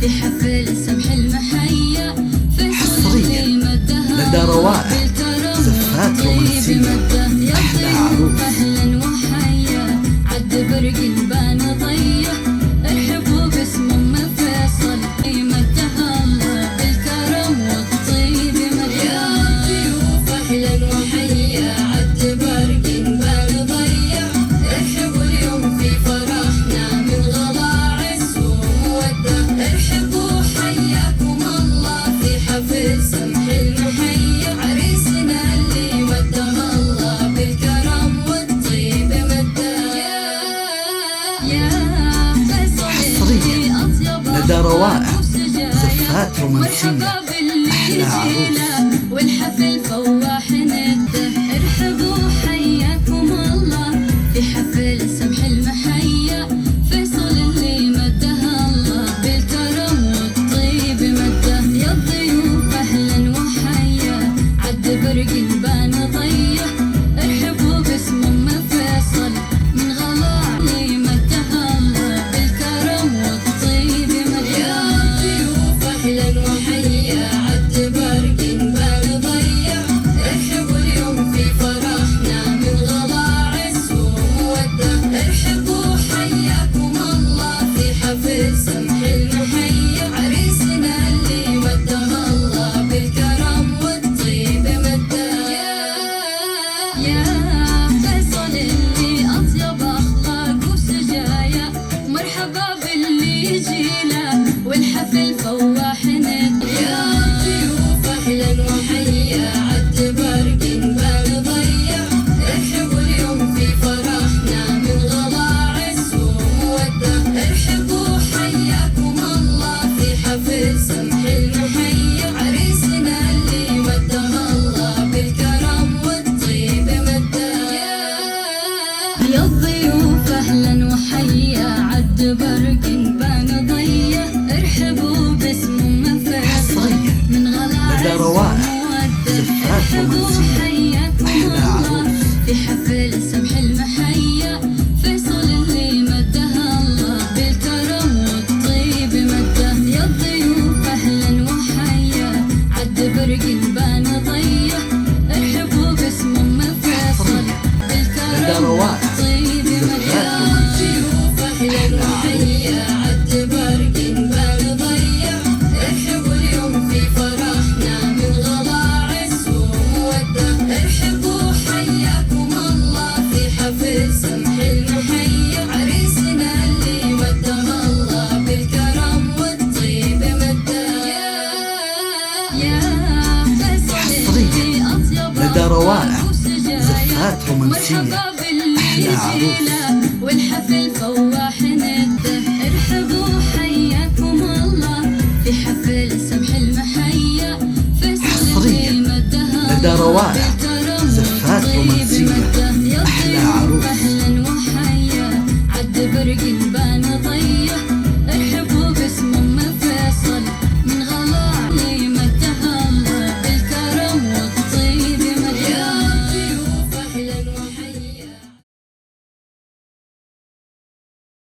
في حفل سمح المحيا حصريا لدى روائع زفات رومانسية أحلى عروس. أهلا وحيا عد برق بان ضيه ارحبوا باسم أم فيصل قيمتها الله بالكرم والطيب مدى ضيوف أهلا وحيا عد برق بان ضيه ارحبوا اليوم في فرحنا من غلا عز ومودة ارحبوا حياكم الله في حفل سمح المحيا عريسنا اللي مدها الله بالكرم والطيب مدى يا حصريا لدى روائع زفات رومانسية أحلى عروس. والحفل فواح نده ارحبوا حياكم الله في حفل سمح المحيا فيصل اللي مدها الله بالكرم والطيب مده يا الضيوف اهلا وحيا عد برق بان ضيه ارحبوا باسم ام فيصل من غلا اللي مدها الله بالكرم والطيب مده يا الضيوف اهلا وحيا عد برق بان ضيه ارحبوا اليوم في فرحنا من غلا عز وموده ارحبوا حياكم الله في حفل سمح المحيا عريسنا اللي مدها الله بالكرم والطيب مده يا فيصل اللي اطيب اخلاق وسجايا مرحبا باللي يجيله والحفل فواح نده يا ضيوف اهلا وحيا عد برق بان ضيه ارحبوا اليوم في فرحنا من غلا عز وموده ارحبوا حياكم الله في حفل سمح المحيا عريسنا اللي مدها الله بالكرم والطيب مده يا الضيوف اهلا وحيا عد برق بان ضيه ارحبوا باسم ام فيصل من غلا لدى عز روائع وموده زفات ارحبوا رومانسية حياكم أحلى الله عروس. في حفل سمح المحيا فيصل اللي مدها الله بالكرم والطيب مده يا الضيوف اهلا وحيا عد برق بان ضيه ارحبوا باسم ام فيصل لدى بالكرم روائع والطيب مده يا الضيوف اهلا وحيا عد برق بان ضيه ارحبوا اليوم في فرحنا من غلا عز وموده ارحبوا حياكم الله في حفل سمح المحيا عريسنا اللي مدها الله بالكرم والطيب مده يا فيصل اللي اطيب لدى روائع أخلاق وسجايا زفات رومانسية مرحبا باللي أحلى عروس. يجيله والحفل فواح